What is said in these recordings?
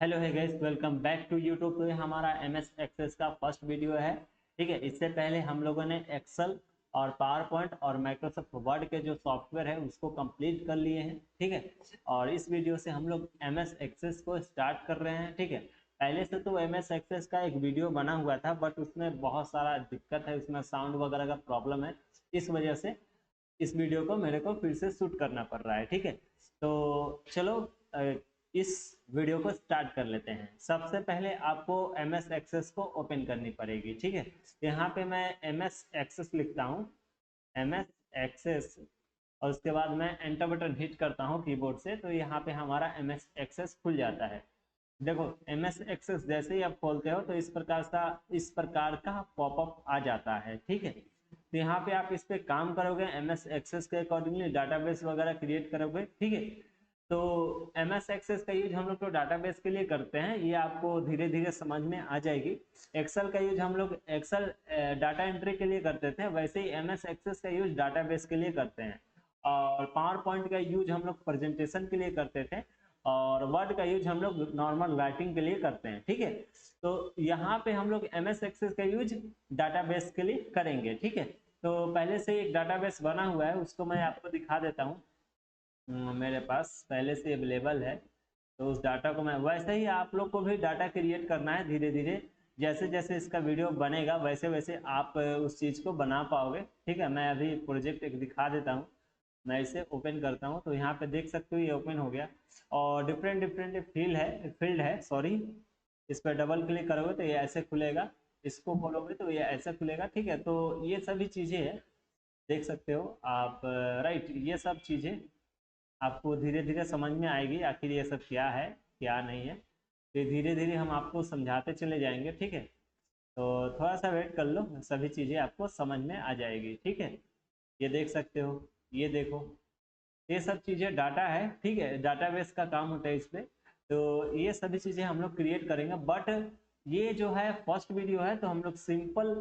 Hello hi guys, welcome back to YouTube. तो ये हमारा एमएस एक्सेस का फर्स्ट वीडियो है। ठीक है, इससे पहले हम लोगों ने एक्सेल और पावर पॉइंट और माइक्रोसॉफ्ट वर्ड के जो सॉफ्टवेयर है उसको कंप्लीट कर लिए हैं। ठीक है, और इस वीडियो से हम लोग एमएस एक्सेस को स्टार्ट कर रहे हैं। ठीक है, पहले से तो एमएस एक्सेस का एक वीडियो बना हुआ था, बट उसमें बहुत सारा दिक्कत है, उसमें साउंड वगैरह का प्रॉब्लम है। इस वजह से इस वीडियो को मेरे को फिर से शूट करना पड़ रहा है। ठीक है, तो चलो इस वीडियो को स्टार्ट कर लेते हैं। सबसे पहले आपको एम एस एक्सेस को ओपन करनी पड़ेगी। ठीक है, यहाँ पे मैं एम एस एक्सेस लिखता हूँ, एम एस एक्सेस, और उसके बाद मैं एंटर बटन हिट करता हूँ कीबोर्ड से, तो यहाँ पे हमारा एम एस एक्सेस खुल जाता है। देखो, एम एस एक्सेस जैसे ही आप खोलते हो तो इस प्रकार का पॉपअप आ जाता है। ठीक है, तो यहाँ पे आप इस पे काम करोगे, एम एस एक्सेस के अकॉर्डिंगली डाटाबेस वगैरह क्रिएट करोगे। ठीक है, तो एम एस एक्सेस का यूज हम लोग तो डाटाबेस के लिए करते हैं, ये आपको धीरे धीरे समझ में आ जाएगी। एक्सेल का यूज हम लोग एक्सेल डाटा एंट्री के लिए करते थे, वैसे ही एम एस एक्सेस का यूज डाटाबेस के लिए करते हैं। और पावर पॉइंट का यूज हम लोग प्रेजेंटेशन के लिए करते थे, और वर्ड का यूज हम लोग नॉर्मल राइटिंग के लिए करते हैं। ठीक है, तो यहाँ पे हम लोग एम एस एक्सेस का यूज डाटाबेस के लिए करेंगे। ठीक है, तो पहले से एक डाटाबेस बना हुआ है, उसको मैं आपको दिखा देता हूँ। मेरे पास पहले से अवेलेबल है, तो उस डाटा को मैं, वैसे ही आप लोग को भी डाटा क्रिएट करना है धीरे धीरे। जैसे जैसे इसका वीडियो बनेगा वैसे वैसे आप उस चीज़ को बना पाओगे। ठीक है, मैं अभी प्रोजेक्ट एक दिखा देता हूँ। मैं इसे ओपन करता हूँ, तो यहाँ पे देख सकते हो ये ओपन हो गया, और डिफरेंट डिफरेंट फील्ड है सॉरी। इस पर डबल क्लिक करोगे तो ये ऐसे खुलेगा, इसको खोलोगे तो ये ऐसे खुलेगा। ठीक है, तो ये सभी चीज़ें हैं, देख सकते हो आप। राइट, ये सब चीज़ें आपको धीरे धीरे समझ में आएगी, आखिर ये सब क्या है क्या नहीं है। तो धीरे धीरे हम आपको समझाते चले जाएंगे। ठीक है, तो थोड़ा सा वेट कर लो, सभी चीज़ें आपको समझ में आ जाएगी। ठीक है, ये देख सकते हो, ये देखो, ये सब चीज़ें डाटा है। ठीक है, डाटाबेस का काम होता है इस पे। तो ये सभी चीज़ें हम लोग क्रिएट करेंगे, बट ये जो है फर्स्ट वीडियो है, तो हम लोग सिंपल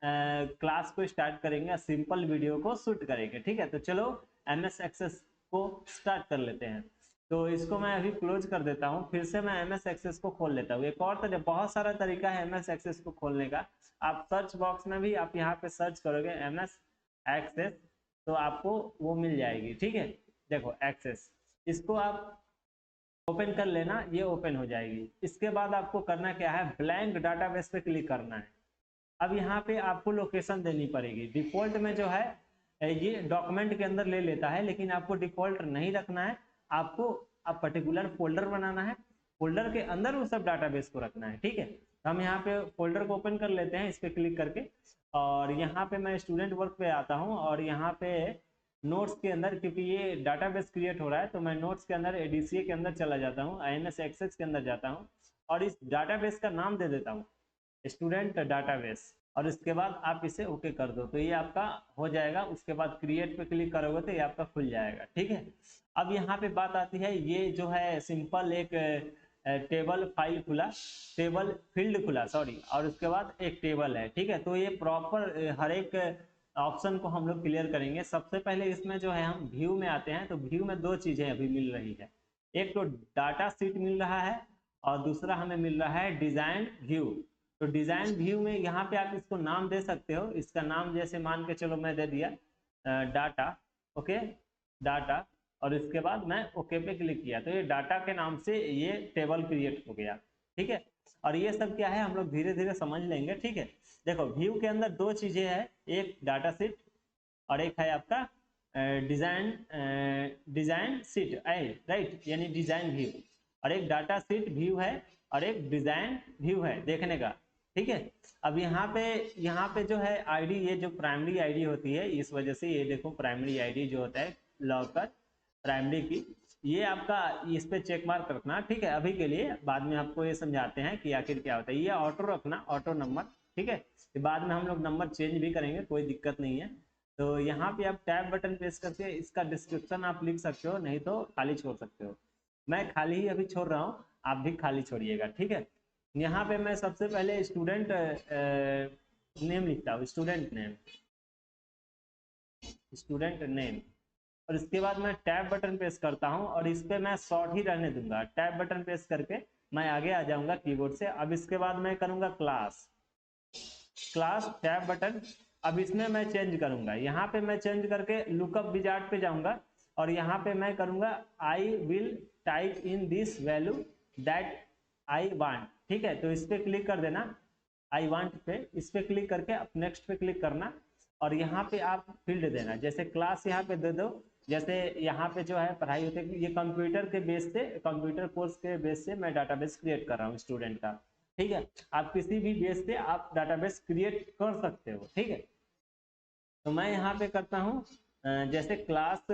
क्लास को स्टार्ट करेंगे, सिंपल वीडियो को शूट करेंगे। ठीक है, तो चलो एम एस एक्सेस को स्टार्ट कर लेते हैं। तो इसको मैं अभी क्लोज कर देता हूँ, फिर से मैं एम एस एक्सेस को खोल लेता हूँ। एक और तरह, बहुत सारा तरीका है एम एस एक्सेस को खोलने का। आप सर्च बॉक्स में भी आप यहाँ पे सर्च करोगे एम एस एक्सेस, तो आपको वो मिल जाएगी। ठीक है, देखो एक्सेस, इसको आप ओपन कर लेना, ये ओपन हो जाएगी। इसके बाद आपको करना क्या है, ब्लैंक डाटाबेस पे क्लिक करना है। अब यहाँ पे आपको लोकेशन देनी पड़ेगी। डिफॉल्ट में जो है ये डॉक्यूमेंट के अंदर ले लेता है, लेकिन आपको डिफॉल्ट नहीं रखना है। आपको अब पर्टिकुलर फोल्डर बनाना है, फोल्डर के अंदर उस सब डाटाबेस को रखना है। ठीक है, तो हम यहाँ पे फोल्डर को ओपन कर लेते हैं, इस पर क्लिक करके, और यहाँ पे मैं स्टूडेंट वर्क पे आता हूँ, और यहाँ पे नोट्स के अंदर, क्योंकि ये डाटाबेस क्रिएट हो रहा है, तो मैं नोट्स के अंदर एडीसीए के अंदर चला जाता हूँ, आईएनएस एक्सेस के अंदर जाता हूँ, और इस डाटाबेस का नाम दे देता हूँ स्टूडेंट डाटाबेस, और इसके बाद आप इसे ओके कर दो, तो ये आपका हो जाएगा। उसके बाद क्रिएट पे क्लिक करोगे तो ये आपका खुल जाएगा। ठीक है, अब यहाँ पे बात आती है, ये जो है सिंपल एक टेबल फाइल खुला, टेबल फील्ड खुला सॉरी, और उसके बाद एक टेबल है। ठीक है, तो ये प्रॉपर हर एक ऑप्शन को हम लोग क्लियर करेंगे। सबसे पहले इसमें जो है हम व्यू में आते हैं, तो व्यू में दो चीजें अभी मिल रही है, एक तो डाटा सीट मिल रहा है, और दूसरा हमें मिल रहा है डिजाइन व्यू। तो डिजाइन व्यू में यहाँ पे आप इसको नाम दे सकते हो, इसका नाम जैसे मान के चलो मैं दे दिया डाटा, ओके, डाटा, और इसके बाद मैं ओके पे क्लिक किया, तो ये डाटा के नाम से ये टेबल क्रिएट हो गया। ठीक है, और ये सब क्या है हम लोग धीरे धीरे समझ लेंगे। ठीक है, देखो व्यू के अंदर दो चीजें हैं, एक डाटा सीट और एक है आपका डिजाइन डिजाइन सीट, राइट, यानी डिजाइन व्यू, और एक डाटा सीट व्यू है, और एक डिजाइन व्यू है देखने का। ठीक है, अब यहाँ पे जो है आईडी, ये जो प्राइमरी आईडी होती है, इस वजह से ये देखो प्राइमरी आईडी जो होता है लॉकर प्राइमरी की, ये आपका इस पे चेक मार्क रखना। ठीक है, अभी के लिए, बाद में आपको ये समझाते हैं कि आखिर क्या होता है। ये ऑटो रखना, ऑटो नंबर। ठीक है, बाद में हम लोग नंबर चेंज भी करेंगे, कोई दिक्कत नहीं है। तो यहाँ पे आप टैब बटन प्रेस करके इसका डिस्क्रिप्शन आप लिख सकते हो, नहीं तो खाली छोड़ सकते हो। मैं खाली ही अभी छोड़ रहा हूँ, आप भी खाली छोड़िएगा। ठीक है, यहाँ पे मैं सबसे पहले स्टूडेंट नेम लिखता हूँ, स्टूडेंट नेम, और इसके बाद मैं टैब बटन प्रेस करता हूँ, और इस पे मैं शॉर्ट ही रहने दूंगा। टैब बटन प्रेस करके मैं आगे आ जाऊंगा कीबोर्ड से। अब इसके बाद मैं करूंगा क्लास टैब बटन। अब इसमें मैं चेंज करूंगा, यहाँ पे मैं चेंज करके लुकअप विजार्ड पे जाऊंगा और यहाँ पे मैं करूंगा I will type in this value that I want. ठीक है, तो इस पे क्लिक कर देना, आई वांट पे, इस पे क्लिक करके अब नेक्स्ट पे क्लिक करना और यहाँ पे आप फील्ड देना, जैसे क्लास यहाँ पे दे दो। जैसे यहाँ पे जो है पढ़ाई होती है, ये कंप्यूटर के बेस से, कंप्यूटर कोर्स के बेस से मैं डाटाबेस क्रिएट कर रहा हूँ स्टूडेंट का। ठीक है, आप किसी भी बेस से आप डाटाबेस क्रिएट कर सकते हो। ठीक है, तो मैं यहाँ पे करता हूँ जैसे class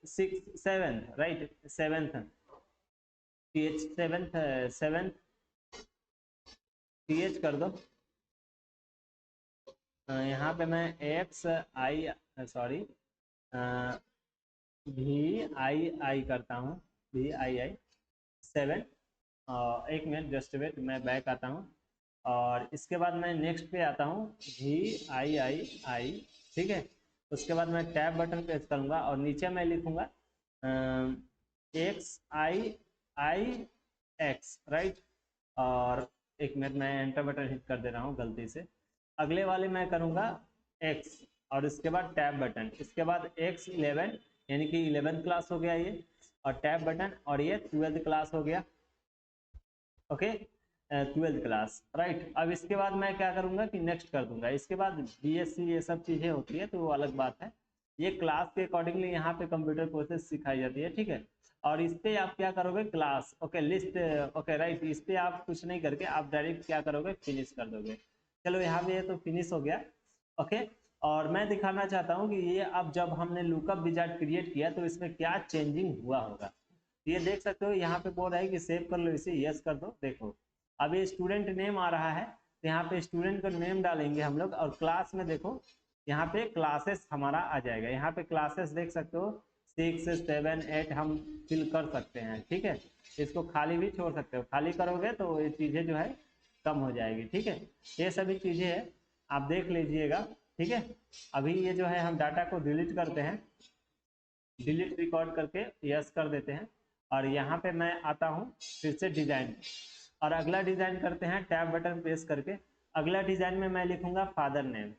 6 7 right, 7th TH 7th TH कर दो। यहाँ पे मैं एक्स आई सॉरी VII करता हूँ, VII 7। एक मिनट जस्ट वेट, मैं बैक आता हूँ और इसके बाद मैं नेक्स्ट पे आता हूँ VII। ठीक है, उसके बाद मैं टैब बटन प्रेस करूँगा और नीचे मैं लिखूँगा XIIX राइट। और एक मिनट मैं एंटर बटन हिट कर दे रहा हूँ गलती से। अगले वाले मैं करूँगा X और इसके बाद टैब बटन, इसके बाद X11 यानी कि 11th क्लास हो गया ये, और टैब बटन, और ये 12th क्लास हो गया। Okay, 12th class right. अब इसके बाद मैं क्या करूंगा कि नेक्स्ट कर दूंगा। इसके बाद BSc ये सब चीज़ें होती है तो वो अलग बात है, ये क्लास के अकॉर्डिंगली यहाँ पे कंप्यूटर प्रोसेस सिखाई जाती है। ठीक है, और इस पे आप क्या करोगे, class okay list okay right, इस पे आप कुछ नहीं करके आप डायरेक्ट क्या करोगे, फिनिश कर दोगे। चलो यहाँ पे ये तो फिनिश हो गया। ओके, और मैं दिखाना चाहता हूँ कि ये अब जब हमने लुकअप विजार्ड क्रिएट किया तो इसमें क्या चेंजिंग हुआ होगा। ये देख सकते हो यहाँ पे बोल रहा है कि सेव कर लो इसे, यस कर दो। देखो अब ये स्टूडेंट नेम आ रहा है, तो यहाँ पे स्टूडेंट का नेम डालेंगे हम लोग और क्लास में देखो यहाँ पे क्लासेस हमारा आ जाएगा। यहाँ पे क्लासेस देख सकते हो 6 7 8 हम फिल कर सकते हैं। ठीक है, इसको खाली भी छोड़ सकते हो, खाली करोगे तो ये चीज़ें जो है कम हो जाएगी। ठीक है, ये सभी चीज़ें है, आप देख लीजिएगा। ठीक है, अभी ये जो है हम डाटा को डिलीट करते हैं, डिलीट रिकॉर्ड करके यस कर देते हैं और यहाँ पे मैं आता हूँ फिर से डिजाइन, और अगला डिजाइन करते हैं टैब बटन प्रेस करके। अगला डिजाइन में मैं लिखूंगा फादर नेम,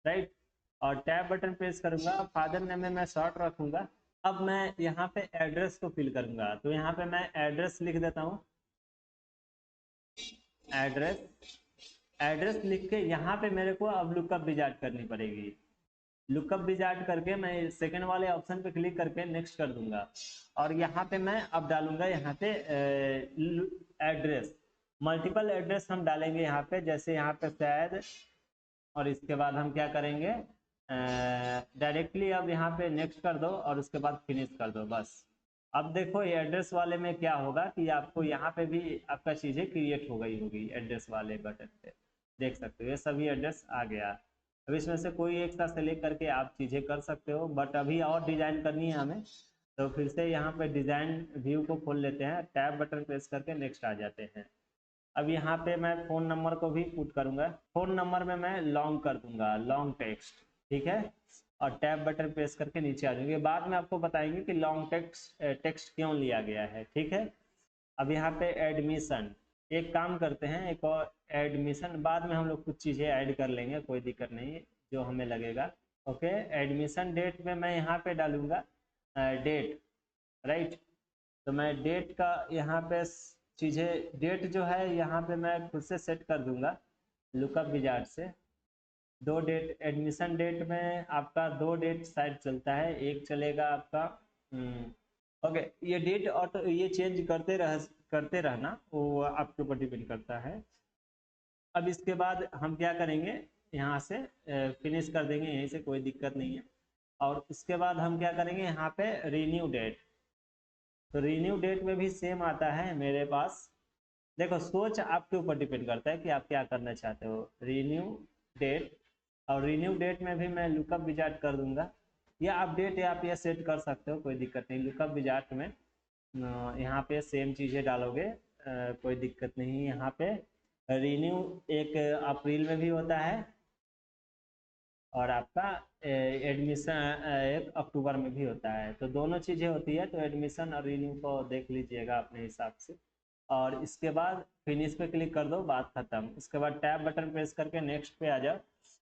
राइट, और टैब बटन प्रेस करूंगा। फादर नेम में मैं शॉर्ट रखूंगा। अब मैं यहाँ पे एड्रेस को फिल करूंगा, तो यहाँ पे मैं एड्रेस लिख देता हूँ, एड्रेस लिख के यहाँ पे मेरे को अब लुकअप विजार्ड करनी पड़ेगी। लुकअप विजार्ड करके मैं सेकंड वाले ऑप्शन पे क्लिक करके नेक्स्ट कर दूंगा और यहाँ पे मैं अब डालूंगा यहाँ पे एड्रेस, मल्टीपल एड्रेस हम डालेंगे यहाँ पे, जैसे यहाँ पे शायद, और इसके बाद हम क्या करेंगे डायरेक्टली अब यहाँ पे नेक्स्ट कर दो और उसके बाद फिनिश कर दो बस। अब देखो ये एड्रेस वाले में क्या होगा कि आपको यहाँ पे भी आपका चीज़ें क्रिएट हो गई होगी एड्रेस वाले बटन पे, देख सकते हो ये सभी एड्रेस आ गया। अब इसमें से कोई एक सा सेलेक्ट करके आप चीज़ें कर सकते हो, बट अभी और डिजाइन करनी है हमें, तो फिर से यहाँ पे डिजाइन व्यू को खोल लेते हैं, टैब बटन प्रेस करके नेक्स्ट आ जाते हैं। अब यहाँ पे मैं फ़ोन नंबर को भी पुट करूँगा, फ़ोन नंबर में मैं लॉन्ग कर दूंगा, लॉन्ग टेक्स्ट। ठीक है, और टैब बटन प्रेस करके नीचे आ जाएंगे, बाद में आपको बताएंगे कि लॉन्ग टेक्स्ट क्यों लिया गया है। ठीक है, अब यहाँ पे एडमिशन, एक काम करते हैं, एक और एडमिशन बाद में हम लोग कुछ चीज़ें ऐड कर लेंगे, कोई दिक्कत नहीं जो हमें लगेगा। ओके, एडमिशन डेट में मैं यहाँ पे डालूंगा डेट, राइट, तो मैं डेट का यहाँ पे चीज़ें, डेट जो है यहाँ पे मैं खुद से सेट कर दूंगा लुकअप विजार्ड से। दो डेट, एडमिशन डेट में आपका दो डेट शायद चलता है, एक चलेगा आपका ओके, ये डेट और तो ये चेंज करते रहना, वो आपके ऊपर डिपेंड करता है। अब इसके बाद हम क्या करेंगे, यहाँ से फिनिश कर देंगे यहीं से, कोई दिक्कत नहीं है। और उसके बाद हम क्या करेंगे यहाँ पे रीन्यू डेट, तो रीन्यू डेट में भी सेम आता है मेरे पास। देखो सोच आपके ऊपर डिपेंड करता है कि आप क्या करना चाहते हो। रीन्यू डेट, और रीन्यू डेट में भी मैं लुकअप विजार्ड कर दूंगा, या अपडेट आप ये सेट कर सकते हो, कोई दिक्कत नहीं। लुकअप विजार्ड में यहाँ पे सेम चीज़ें डालोगे, कोई दिक्कत नहीं। यहाँ पे रीन्यू एक अप्रैल में भी होता है और आपका एडमिशन 1 अक्टूबर में भी होता है। तो दोनों चीज़ें होती है, तो एडमिशन और रिन्यू को देख लीजिएगा अपने हिसाब से। और इसके बाद फिनिश पे क्लिक कर दो, बात खत्म। उसके बाद टैब बटन प्रेस करके नेक्स्ट पे आ जाओ,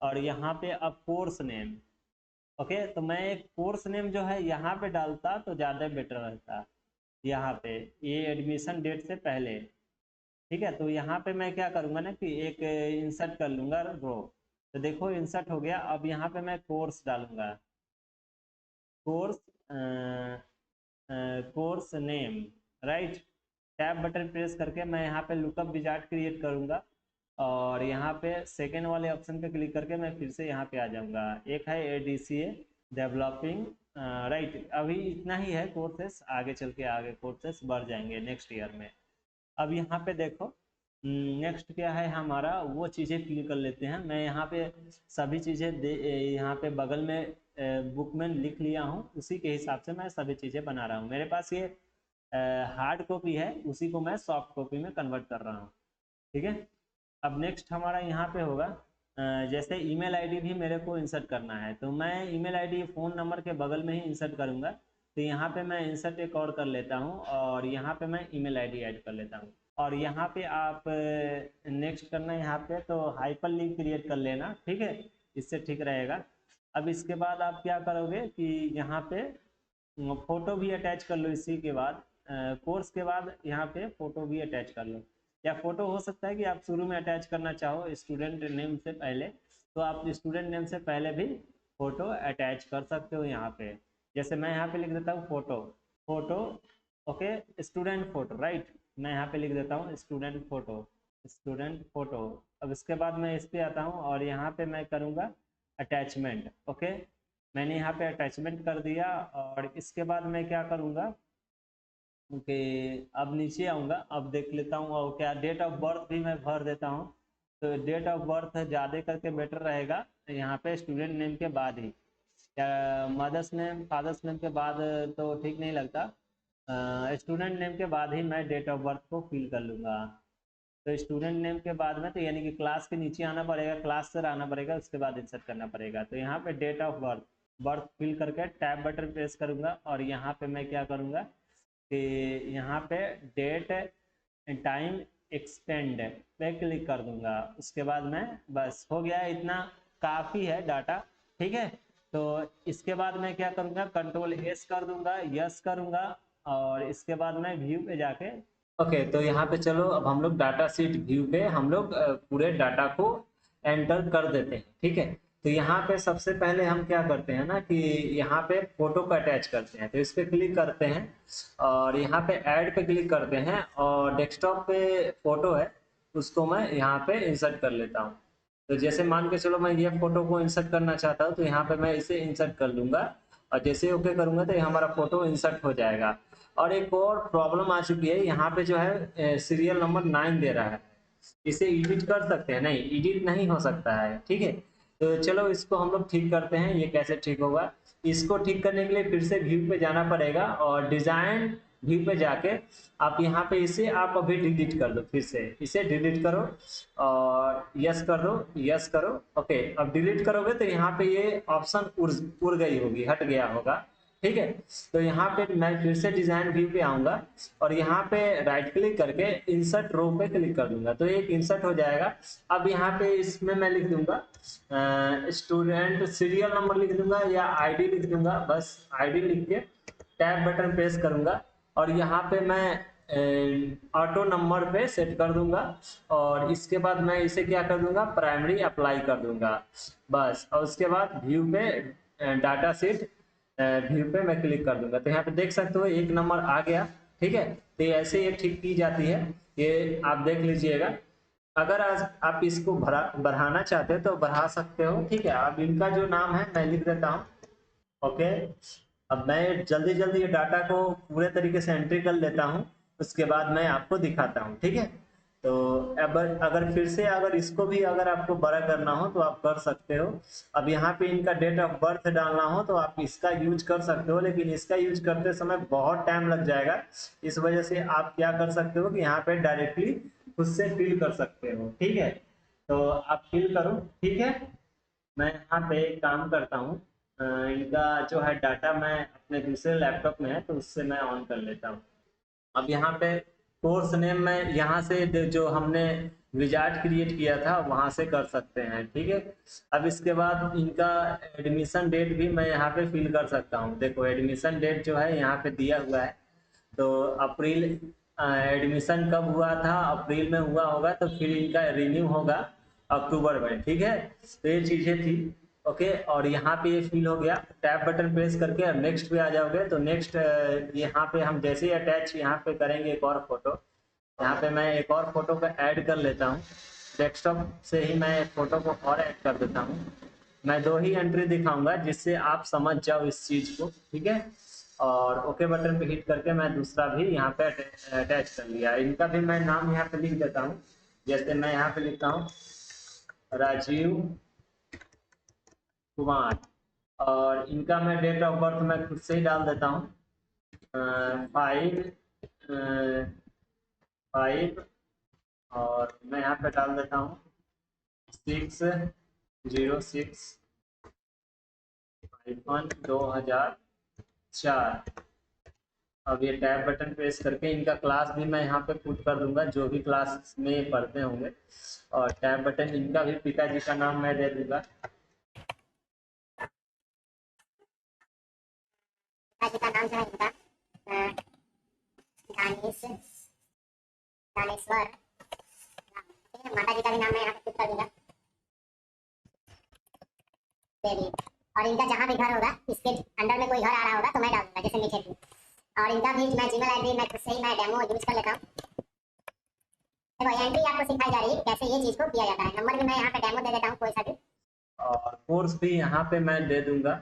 और यहाँ पे अब कोर्स नेम, ओके, तो मैं एक कोर्स नेम जो है यहाँ पे डालता तो ज़्यादा बेटर रहता। यहाँ पे ये एडमिशन डेट से पहले, ठीक है। तो यहाँ पे मैं क्या करूँगा ना कि एक इंसर्ट कर लूँगा रो। तो देखो इंसर्ट हो गया। अब यहाँ पे मैं कोर्स डालूंगा, course course name, right. Tab button press करके मैं यहाँ पे लुकअप विजार्ड क्रिएट करूँगा, और यहाँ पे सेकेंड वाले ऑप्शन पे क्लिक करके मैं फिर से यहाँ पे आ जाऊँगा। एक है ADCA डेवलपिंग, राइट। अभी इतना ही है कोर्सेस, आगे चल के आगे कोर्सेस बढ़ जाएंगे नेक्स्ट ईयर में। अब यहाँ पे देखो नेक्स्ट क्या है हमारा, वो चीज़ें फिल कर लेते हैं। मैं यहाँ पे सभी चीज़ें यहाँ पे बगल में बुक में लिख लिया हूँ, उसी के हिसाब से मैं सभी चीज़ें बना रहा हूँ। मेरे पास ये हार्ड कॉपी है, उसी को मैं सॉफ्ट कॉपी में कन्वर्ट कर रहा हूँ, ठीक है। अब नेक्स्ट हमारा यहाँ पे होगा जैसे ईमेल आईडी भी मेरे को इंसर्ट करना है, तो मैं ईमेल आईडी फ़ोन नंबर के बगल में ही इंसर्ट करूँगा। तो यहाँ पे मैं इंसर्ट एक और कर लेता हूँ, और यहाँ पे मैं ईमेल आईडी ऐड कर लेता हूँ। और यहाँ पे आप नेक्स्ट करना है, यहाँ पे तो हाइपर लिंक क्रिएट कर लेना, ठीक है, इससे ठीक रहेगा। अब इसके बाद आप क्या करोगे कि यहाँ पे फोटो भी अटैच कर लो। इसी के बाद कोर्स के बाद यहाँ पे फोटो भी अटैच कर लो, या फोटो हो सकता है कि आप शुरू में अटैच करना चाहो स्टूडेंट नेम से पहले, तो आप स्टूडेंट नेम से पहले भी फोटो अटैच कर सकते हो यहाँ पे। जैसे मैं यहाँ पे लिख देता हूँ photo, photo, okay, student photo, right. मैं यहाँ पे लिख देता हूँ स्टूडेंट फोटो, स्टूडेंट फोटो। अब इसके बाद मैं इस पे आता हूँ, और यहाँ पे मैं करूँगा अटैचमेंट, ओके। मैंने यहाँ पे अटैचमेंट कर दिया, और इसके बाद मैं क्या करूँगा कि अब नीचे आऊँगा। अब देख लेता हूँ, और क्या डेट ऑफ बर्थ भी मैं भर देता हूँ। तो डेट ऑफ बर्थ ज़्यादा करके बेटर रहेगा यहाँ पे स्टूडेंट नेम के बाद ही, या मदर्स नेम फादर्स नेम के बाद तो ठीक नहीं लगता। स्टूडेंट नेम के बाद ही मैं डेट ऑफ बर्थ को फिल कर लूँगा। तो स्टूडेंट नेम के बाद में तो यानी कि क्लास के नीचे आना पड़ेगा, क्लास से आना पड़ेगा, उसके बाद इंसर्ट करना पड़ेगा। तो यहाँ पे date of birth, birth fill करके टैब बटन प्रेस करूँगा, और यहाँ पे मैं क्या करूँगा कि यहाँ पे डेट टाइम एक्सटेंड पे क्लिक कर दूंगा। उसके बाद मैं बस हो गया, इतना काफ़ी है डाटा, ठीक है। तो इसके बाद मैं क्या करूँगा, Ctrl+S कर दूंगा, यस करूँगा, और इसके बाद मैं व्यू पे जाके ओके। तो यहाँ पे चलो अब हम लोग डाटा शीट व्यू पे हम लोग पूरे डाटा को एंटर कर देते हैं, ठीक है। तो यहाँ पे सबसे पहले हम क्या करते हैं ना कि यहाँ पे फोटो को अटैच करते हैं। तो इस पे क्लिक करते हैं, और यहाँ पे ऐड पे क्लिक करते हैं, और डेस्कटॉप पे फोटो है उसको मैं यहाँ पे इंसर्ट कर लेता हूँ। तो जैसे मान के चलो मैं ये फोटो को इंसर्ट करना चाहता हूँ, तो यहाँ पे मैं इसे इंसर्ट कर लूंगा, और जैसे ओके करूंगा तो ये हमारा फोटो इंसर्ट हो जाएगा। और एक और प्रॉब्लम आ चुकी है, यहाँ पे जो है सीरियल नंबर 9 दे रहा है। इसे एडिट कर सकते हैं? नहीं, एडिट नहीं हो सकता है, ठीक है। तो चलो इसको हम लोग ठीक करते हैं। ये कैसे ठीक होगा, इसको ठीक करने के लिए फिर से व्यू पे जाना पड़ेगा, और डिजाइन व्यू पे जाके आप यहाँ पे इसे आप अभी डिलीट कर दो, फिर से इसे डिलीट करो, और यस कर दो, यस करो, ओके। अब डिलीट करोगे तो यहाँ पे ये ऑप्शन उड़ गई होगी, हट गया होगा, ठीक है। तो यहाँ पे मैं फिर से डिजाइन व्यू पे आऊंगा, और यहाँ पे राइट क्लिक करके इंसर्ट रो पे क्लिक कर दूंगा, तो एक इंसर्ट हो जाएगा। अब यहाँ पे इसमें मैं लिख दूंगा स्टूडेंट सीरियल नंबर लिख दूंगा, या आईडी लिख दूंगा, बस आईडी लिख के टैब बटन प्रेस करूंगा, और यहाँ पे मैं ऑटो नंबर पे सेट कर दूंगा, और इसके बाद मैं इसे क्या कर दूंगा, प्राइमरी अप्लाई कर दूंगा, बस। और उसके बाद व्यू पे डाटा शीट व्यू पे मैं क्लिक कर दूंगा। तो यहाँ पे देख सकते हो 1 नंबर आ गया, ठीक है। तो ऐसे ये ठीक की जाती है, ये आप देख लीजिएगा। अगर आज आप इसको बढ़ाना चाहते हो तो बढ़ा सकते हो, ठीक है। अब इनका जो नाम है मैं लिख देता हूँ, ओके। अब मैं जल्दी जल्दी ये डाटा को पूरे तरीके से एंट्री कर लेता हूँ, उसके बाद मैं आपको दिखाता हूँ, ठीक है। तो अब अगर फिर से अगर इसको भी अगर आपको बड़ा करना हो तो आप कर सकते हो। अब यहाँ पे इनका डेट ऑफ बर्थ डालना हो तो आप इसका यूज कर सकते हो, लेकिन इसका यूज करते समय बहुत टाइम लग जाएगा। इस वजह से आप क्या कर सकते हो कि यहाँ पे डायरेक्टली खुद से फिल कर सकते हो, ठीक है। तो आप फिल करो, ठीक है। मैं यहाँ पे एक काम करता हूँ, इनका जो है डाटा मैं अपने दूसरे लैपटॉप में है तो उससे मैं ऑन कर लेता हूँ। अब यहाँ पे कोर्स नेम मैं यहाँ से जो हमने विजार्ड क्रिएट किया था वहाँ से कर सकते हैं, ठीक है। अब इसके बाद इनका एडमिशन डेट भी मैं यहाँ पे फिल कर सकता हूँ। देखो एडमिशन डेट जो है यहाँ पे दिया हुआ है, तो अप्रैल एडमिशन कब हुआ था, अप्रैल में हुआ होगा, तो फिर इनका रिन्यू होगा अक्टूबर में, ठीक है। तो ये चीज़ें थी, ओके। और यहाँ पे ये फिल हो गया, टैब बटन प्रेस करके नेक्स्ट पे आ जाओगे तो नेक्स्ट यहाँ पे हम जैसे ही अटैच यहाँ पे करेंगे एक और फोटो, यहाँ पे मैं एक और फोटो को ऐड कर लेता हूँ। डेस्कटॉप से ही मैं एक फोटो को और ऐड कर देता हूँ। मैं 2 ही एंट्री दिखाऊंगा जिससे आप समझ जाओ इस चीज़ को, ठीक है। और ओके बटन पे हिट करके मैं दूसरा भी यहाँ पे अटैच कर लिया। इनका भी मैं नाम यहाँ पे लिख देता हूँ, जैसे मैं यहाँ पे लिखता हूँ राजीव कुमार, और इनका मैं डेट ऑफ बर्थ मैं खुद से ही डाल देता हूँ, 5 और मैं यहाँ पे डाल देता हूँ 606-2004। अब ये टैब बटन प्रेस करके इनका क्लास भी मैं यहाँ पे पुट कर दूंगा, जो भी क्लास में पढ़ते होंगे। और टैब बटन इनका भी पिताजी का नाम मैं दे दूंगा, पिताजी का नाम जो है इनका दानिश दानेश्वर, माता जी का भी नाम मैं यहाँ पे पुट कर दूंगा देवी। और इनका जहाँ भी घर होगा इसके अंडर में कोई घर आ रहा होगा तो मैं डाल दूंगा, जैसे नीचे भी। और इनका भी मैं जीमेल आईडी मैं खुद से ही मैं डेमो यूज कर लेता हूँ। देखो एंट्री आपको सिखाई जा रही है कैसे ये चीज को किया जाता है। नंबर भी मैं यहाँ पे डेमो दे देता हूँ कोई सा भी, और कोर्स भी यहाँ पे मैं दे दूंगा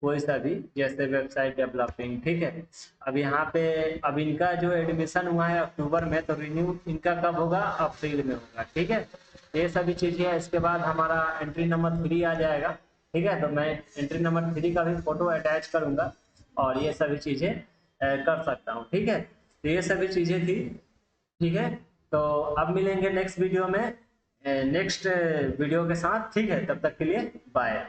कोई सा भी, जैसे वेबसाइट डेवलपिंग, ठीक है। अब यहाँ पे अब इनका जो एडमिशन हुआ है अक्टूबर में, तो रिन्यू इनका कब होगा, अप्रैल में होगा, ठीक है। ये सभी चीज़ें हैं। इसके बाद हमारा एंट्री नंबर 3 आ जाएगा, ठीक है। तो मैं एंट्री नंबर 3 का भी फोटो अटैच करूंगा और ये सभी चीज़ें कर सकता हूँ, ठीक है। तो ये सभी चीज़ें थी, ठीक है। तो अब मिलेंगे नेक्स्ट वीडियो में, नेक्स्ट वीडियो के साथ, ठीक है। तब तक के लिए बाय।